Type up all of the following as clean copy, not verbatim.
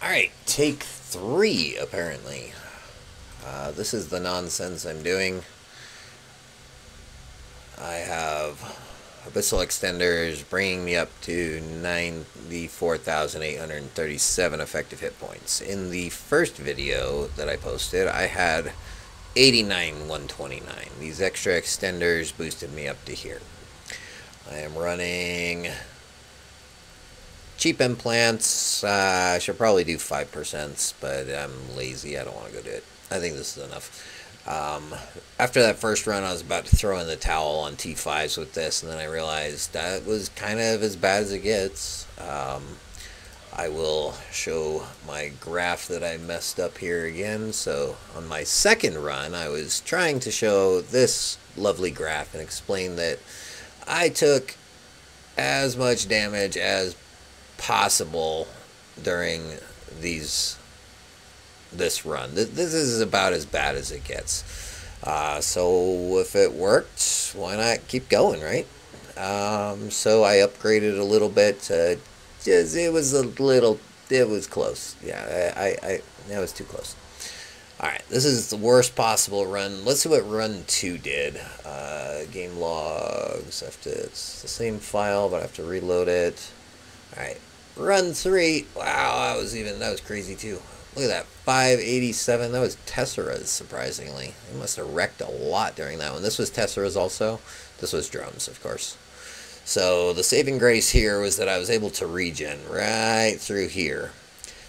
Alright, take 3, apparently. This is the nonsense I'm doing. I have abyssal extenders bringing me up to 94,837 effective hit points. In the first video that I posted, I had 89,129. These extra extenders boosted me up to here. I am running cheap implants. I should probably do 5%, but I'm lazy. I don't want to go do it. I think this is enough. After that first run, I was about to throw in the towel on T5s with this, and then I realized that was kind of as bad as it gets. I will show my graph that I messed up here again. So on my second run, I was trying to show this lovely graph and explain that I took as much damage as possible during this run. This is about as bad as it gets. So if it worked, why not keep going, right? So I upgraded a little bit. It was close. Yeah, that was too close. Alright, this is the worst possible run. Let's see what run 2 did. Game logs. It's the same file, but I have to reload it. Alright, run 3. Wow, that was crazy too. Look at that, 587. That was Tessera's, surprisingly. They must have wrecked a lot during that one. This was Tessera's also. This was drones, of course. So the saving grace here was that I was able to regen right through here.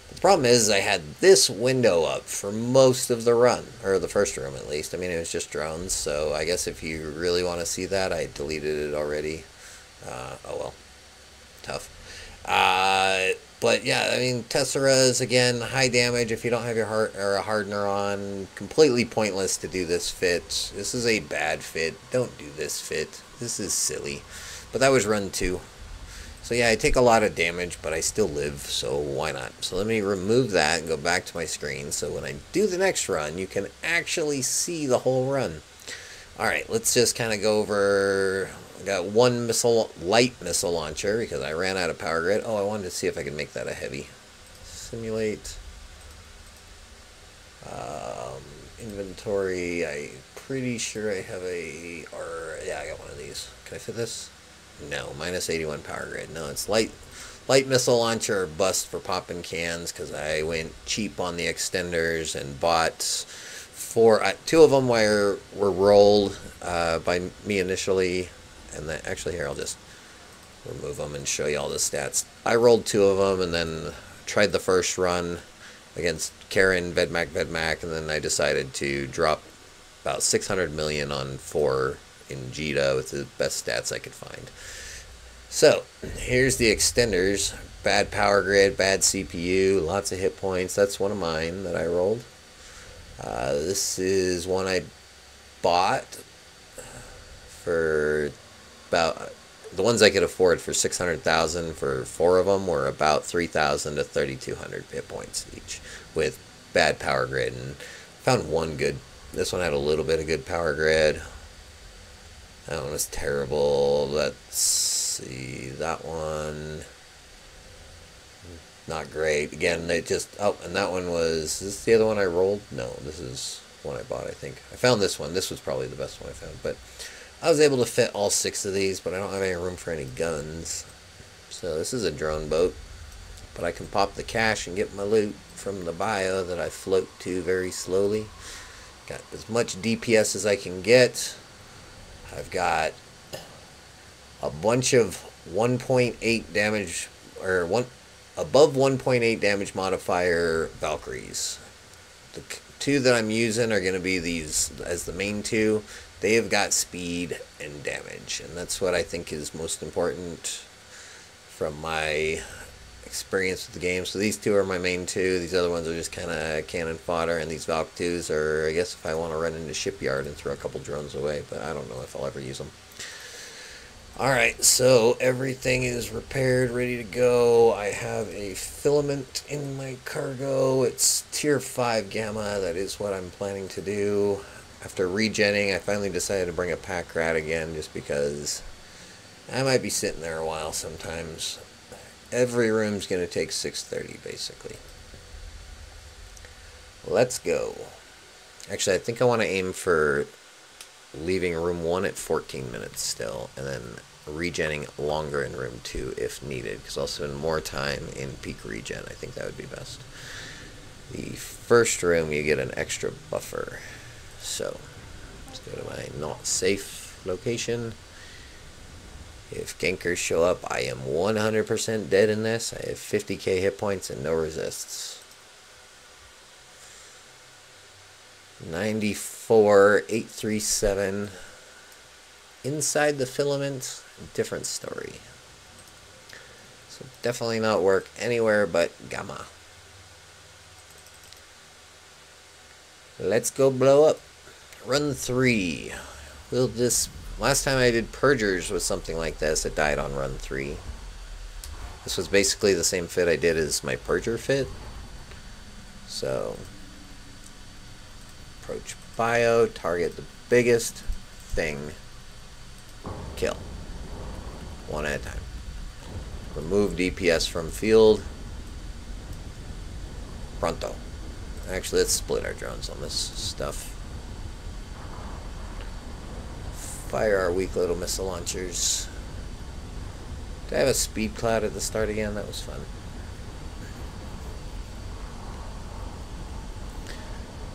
But the problem is I had this window up for most of the run, or the first room at least. I mean, it was just drones, so I guess if you really want to see that, I deleted it already. Oh well, tough. But yeah, I mean, Tessera's, again, high damage if you don't have your heart or a hardener on. Completely pointless to do this fit. This is a bad fit. Don't do this fit. This is silly. But that was run 2. So yeah, I take a lot of damage, but I still live, so why not? So let me remove that and go back to my screen, so when I do the next run, you can actually see the whole run. Alright, let's just kind of go over. I got one light missile launcher because I ran out of power grid. Oh, I wanted to see if I could make that a heavy. Simulate. Inventory. I'm pretty sure I have yeah, I got one of these. Can I fit this? No, minus 81 power grid. No, it's light missile launcher or bust for popping cans because I went cheap on the extenders and bought 2 of them were rolled by me initially. And then, actually, here, I'll just remove them and show you all the stats. I rolled 2 of them and then tried the first run against Karen, Vedmak, and then I decided to drop about 600 million on 4 in Gila with the best stats I could find. So, here's the extenders. Bad power grid, bad CPU, lots of hit points. That's one of mine that I rolled. This is one I bought for about, the ones I could afford for 600,000 for 4 of them were about 3,000 to 3,200 hit points each with bad power grid, and found one good. This one had a little bit of good power grid. That one was terrible. Let's see, that one not great. Again, they just, oh, and that one was, is this the other one I rolled? No, this is one I bought, I think. I found this one. This was probably the best one I found, but I was able to fit all 6 of these, but I don't have any room for any guns. So this is a drone boat, but I can pop the cash and get my loot from the bio that I float to very slowly. Got as much DPS as I can get. I've got a bunch of 1.8 damage, or above 1.8 damage modifier Valkyries. The 2 that I'm using are going to be these as the main 2. They have got speed and damage, and that's what I think is most important from my experience with the game. So these 2 are my main 2. These other ones are just kind of cannon fodder, and these Valk 2s are, I guess, if I want to run into shipyard and throw a couple drones away, but I don't know if I'll ever use them. Alright, so everything is repaired, ready to go. I have a filament in my cargo. It's tier 5 gamma. That is what I'm planning to do. After regenning, I finally decided to bring a pack rat again just because I might be sitting there a while sometimes. Every room's going to take 630, basically. Let's go. Actually, I think I want to aim for leaving room 1 at 14 minutes still, and then regenning longer in room 2 if needed, because I'll spend more time in peak regen. I think that would be best. The first room, you get an extra buffer. So, let's go to my not safe location. If gankers show up, I am 100% dead in this. I have 50k hit points and no resists. 94, 837. Inside the filament, different story. So definitely not work anywhere but Gamma. Let's go blow up. Run 3. Will this... Last time I did Purgers with something like this, it died on run 3. This was basically the same fit I did as my Purger fit. So... approach bio, target the biggest thing, kill. One at a time. Remove DPS from field. Pronto. Actually, let's split our drones on this stuff. Fire our weak little missile launchers. Did I have a speed cloud at the start again? That was fun.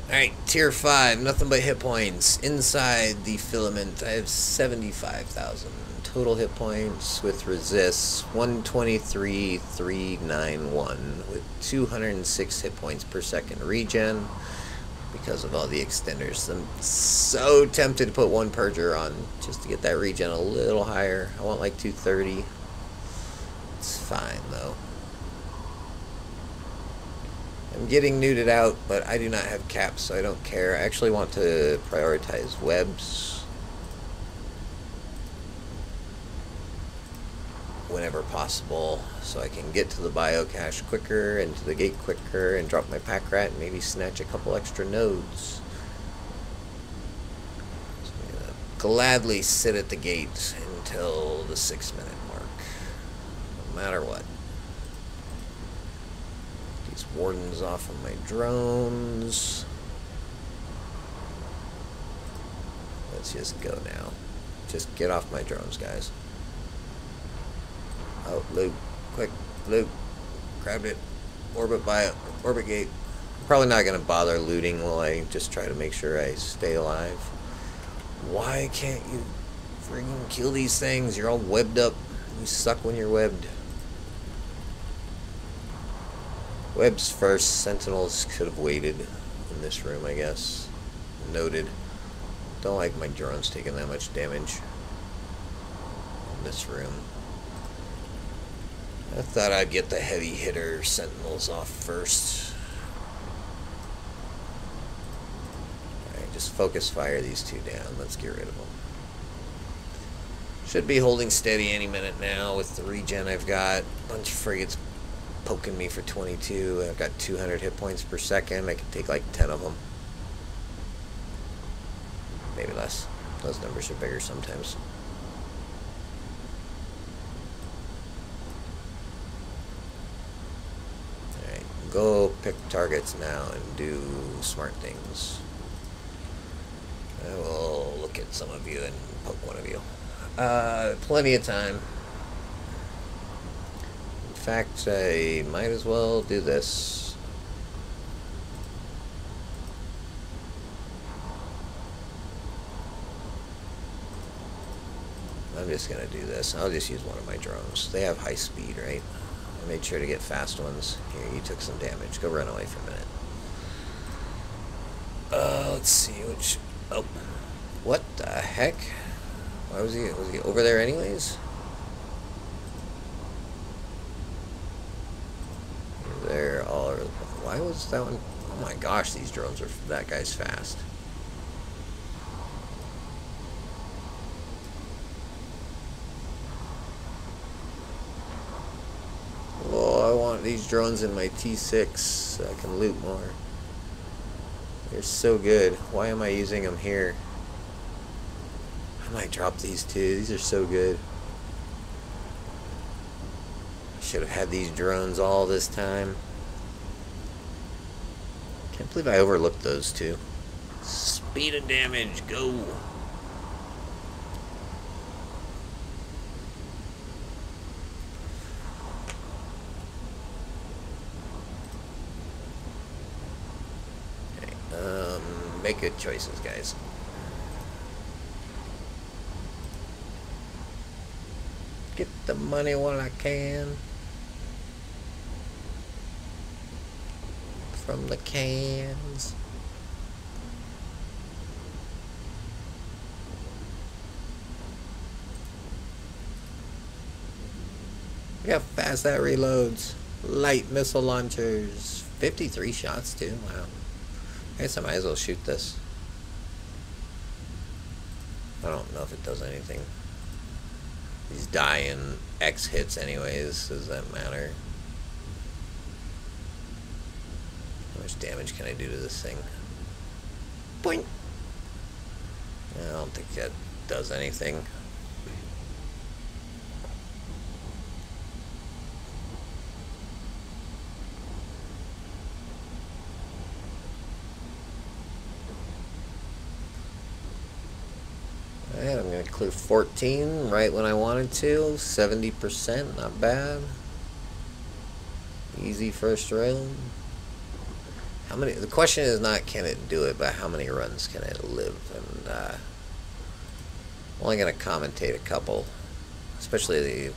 Alright, tier 5, nothing but hit points. Inside the filament, I have 75,000 total hit points with resists 123,391 with 206 hit points per second regen because of all the extenders. I'm so tempted to put one Purger on just to get that regen a little higher. I want like 230. It's fine though. I'm getting nuded out, but I do not have caps, so I don't care. I actually want to prioritize webs whenever possible, so I can get to the biocache quicker and to the gate quicker and drop my pack rat and maybe snatch a couple extra nodes. So I'm gonna gladly sit at the gate until the 6-minute mark, no matter what. Wardens off of my drones. Let's just go now. Just get off my drones, guys. Oh, loot. Quick, loot. Grabbed it. Orbit by orbit gate. I'm probably not going to bother looting while I just try to make sure I stay alive. Why can't you freaking kill these things? You're all webbed up. You suck when you're webbed. Webs first. Sentinels could have waited in this room, I guess. Noted. Don't like my drones taking that much damage in this room. I thought I'd get the heavy hitter Sentinels off first. Alright, just focus fire these two down. Let's get rid of them. Should be holding steady any minute now with the regen I've got. A bunch of frigates poking me for 22. I've got 200 hit points per second. I can take like 10 of them. Maybe less. Those numbers are bigger sometimes. Alright, go pick targets now and do smart things. I will look at some of you and poke one of you. Plenty of time. In fact, I might as well do this. I'm just gonna do this. I'll just use one of my drones. They have high speed, right? I made sure to get fast ones. Here, you took some damage. Go run away for a minute. Let's see which... Oh. What the heck? Why was he... Was he over there anyways? They're all... Why was that one... Oh my gosh, these drones are... That guy's fast. Oh, I want these drones in my T6 so I can loot more. They're so good. Why am I using them here? I might drop these too. These are so good. Should have had these drones all this time. Can't believe I overlooked those two. Speed and damage, go! Make good choices, guys. Get the money while I can. From the cans. Look how fast that reloads. Light missile launchers. 53 shots, too. Wow. I guess I might as well shoot this. I don't know if it does anything. These die in X hits anyways. Does that matter? How much damage can I do to this thing? Boing! I don't think that does anything. Alright, I'm going to clear 14 right when I wanted to. 70%, not bad. Easy first round. How many? The question is not can it do it, but how many runs can it live? And I'm only going to commentate a couple, especially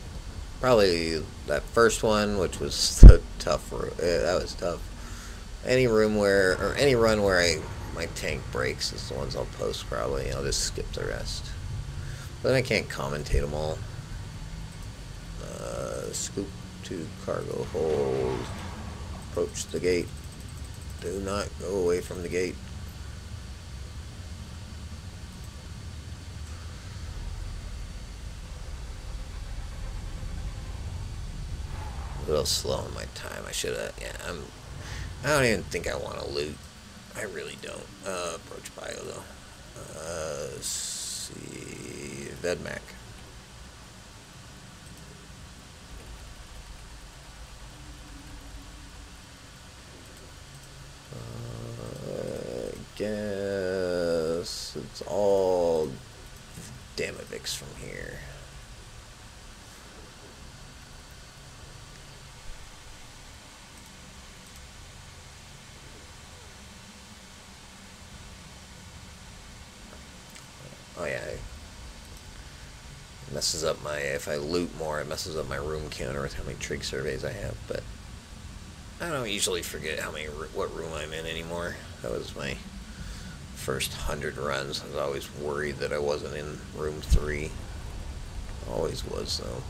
probably that first one, which was the tough. That was tough. Any run where my tank breaks is the ones I'll post probably. I'll just skip the rest. But I can't commentate them all. Scoop to cargo hold. Approach the gate. Do not go away from the gate. A little slow on my time. I should have. Yeah, I don't even think I want to loot. I really don't. Approach bio though. Let's see. Vedmac. Guess it's all Damavix from here. Oh yeah, it messes up my, if I loot more, it messes up my room counter with how many trig surveys I have, but I don't usually forget what room I'm in anymore. That was my first 100 runs. I was always worried that I wasn't in room 3. Always was, though.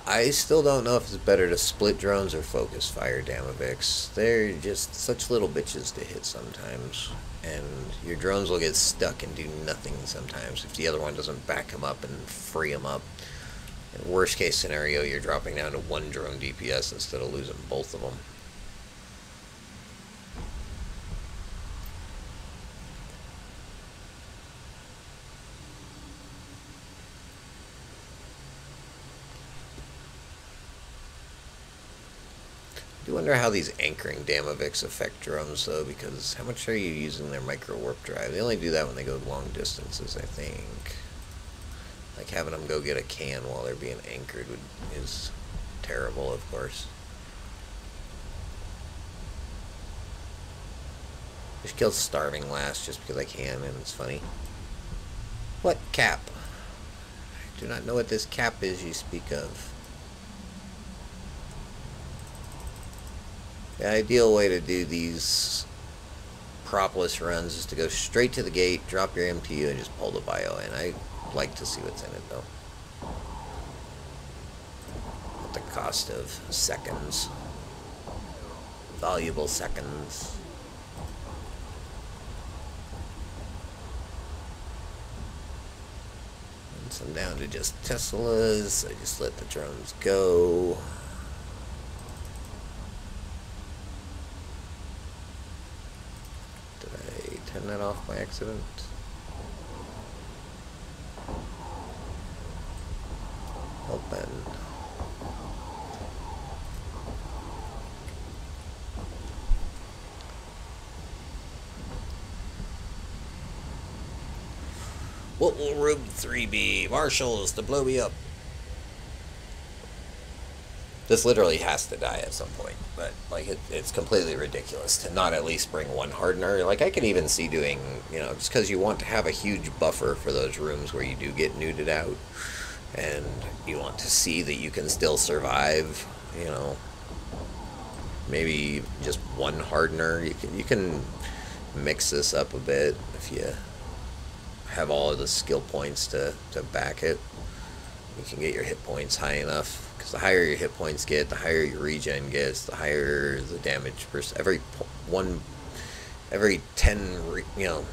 I still don't know if it's better to split drones or focus fire Damavix. They're just such little bitches to hit sometimes. And your drones will get stuck and do nothing sometimes if the other one doesn't back them up and free them up. In worst case scenario, you're dropping down to 1 drone DPS instead of losing both of them. I do wonder how these anchoring Damavix affect drones, though, because how much are you using their micro warp drive? They only do that when they go long distances, I think. Like having them go get a can while they're being anchored is terrible, of course. Just kill Starving last just because I can, and it's funny. What cap? I do not know what this cap is you speak of. The ideal way to do these propolis runs is to go straight to the gate, drop your MTU, and just pull the bio in. I like to see what's in it, though. At the cost of seconds. Valuable seconds. Once I'm down to just Teslas, I just let the drones go. Did I turn that off by accident? Open. What will room 3 be? Marshals to blow me up. This literally has to die at some point, but like it's completely ridiculous to not at least bring one hardener. Like I could even see doing, just because you want to have a huge buffer for those rooms where you do get nuded out, and you want to see that you can still survive. Maybe just one hardener. You can mix this up a bit if you have all of the skill points to back it. You can get your hit points high enough, because the higher your hit points get, the higher your regen gets, the higher the damage per every 10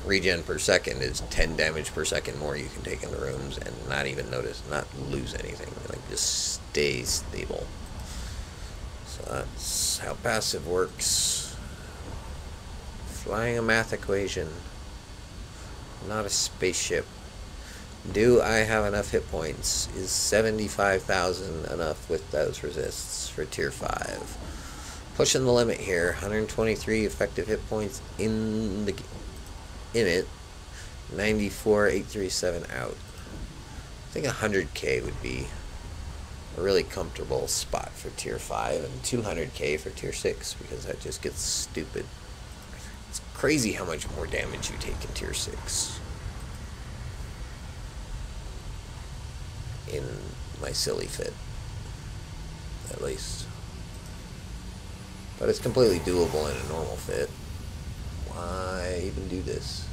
regen per second is 10 damage per second more you can take in the rooms and not even not lose anything, like just stay stable. So that's how passive works. Flying a math equation, not a spaceship. Do I have enough hit points? Is 75,000 enough with those resists for tier 5? Pushing the limit here. 123 effective hit points in it. 94,837 out. I think 100k would be a really comfortable spot for tier 5, and 200k for tier 6, because that just gets stupid. It's crazy how much more damage you take in tier 6. In my silly fit, at least. But it's completely doable in a normal fit. Why even do this?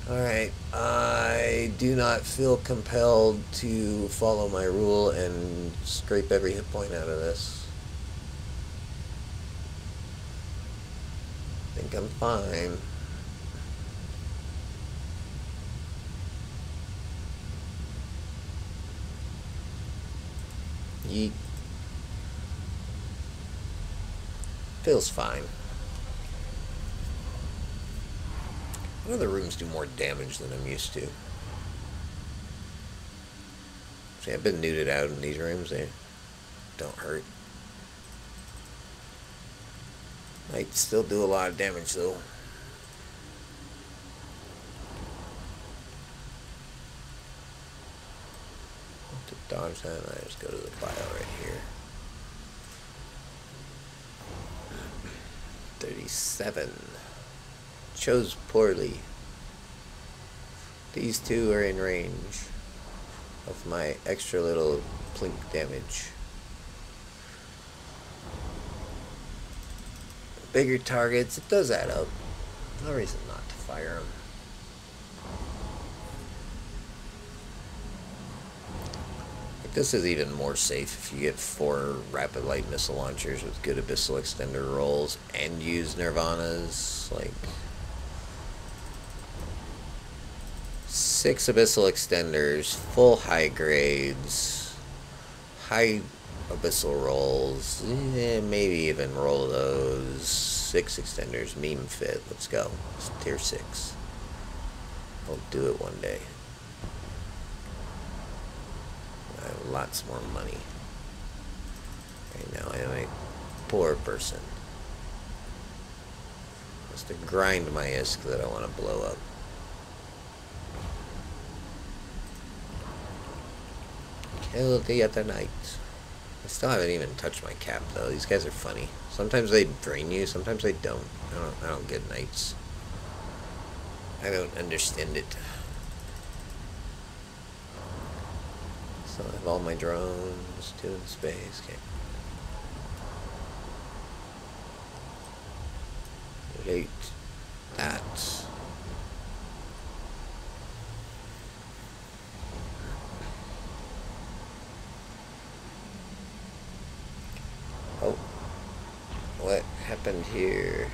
Alright, I do not feel compelled to follow my rule and scrape every hit point out of this. I think I'm fine. Yeet. Feels fine. What other rooms do more damage than I'm used to? See, I've been nuded out in these rooms. They don't hurt. Might still do a lot of damage though. To dodge that, I just go to the bio right here. 37. Chose poorly. These two are in range of my extra little plink damage. Bigger targets, it does add up. No reason not to fire them. This is even more safe if you get 4 rapid light missile launchers with good abyssal extender rolls and use nirvanas. Like 6 abyssal extenders, full high grades, high abyssal rolls, maybe even roll those 6 extenders, meme fit. Let's go. It's tier 6. I'll do it one day. I have lots more money. Right now I am a poor person. Just to grind my ISK that I want to blow up. Kill the other night. I still haven't even touched my cap though. These guys are funny. Sometimes they drain you, sometimes they don't. I don't get knights. I don't understand it. So I have all my drones, 2 in space. Okay. Relate that. Oh, what happened here?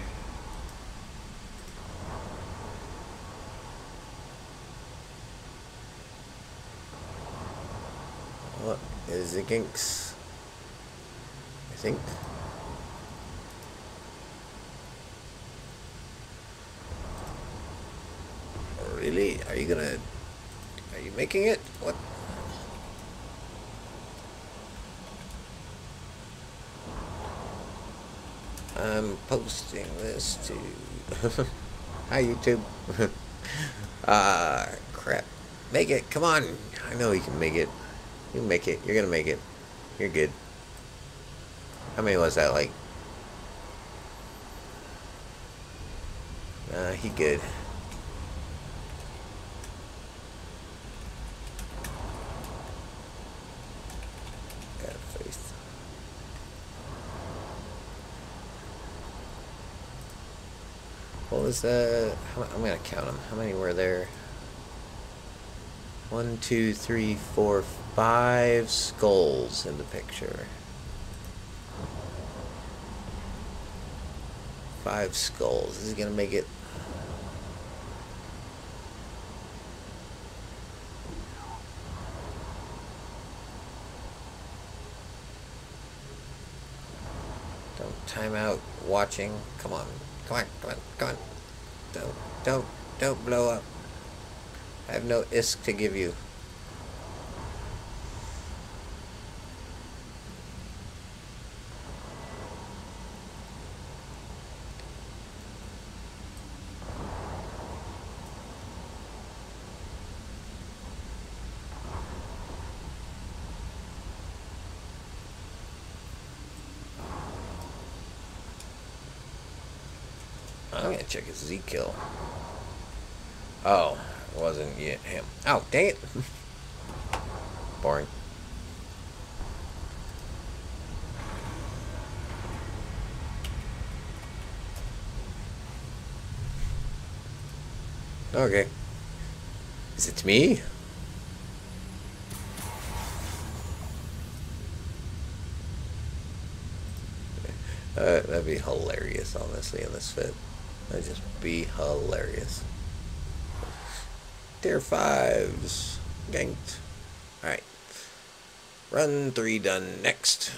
What is the ginks? I think. Oh, really? Are you gonna you making it? What? I'm posting this to... Hi, YouTube. Crap. Make it. Come on. I know you can make it. You can make it. You're gonna make it. You're good. How many was that, like? He good. Got faith. What was that? I'm gonna count them. How many were there? 1, 2, 3, 4, 5 skulls in the picture. 5 skulls. Is he gonna make it? Don't time out watching. Come on. Come on. Come on. Come on. Don't blow up. I have no ISK to give you. I'm gonna check his Z kill. Oh, it wasn't yet him. Oh, dang it. Boring. Okay. Is it me? That'd be hilarious, honestly, in this fit. That'd just be hilarious. Tier 5s. Ganked. Alright. Run 3 done. Next.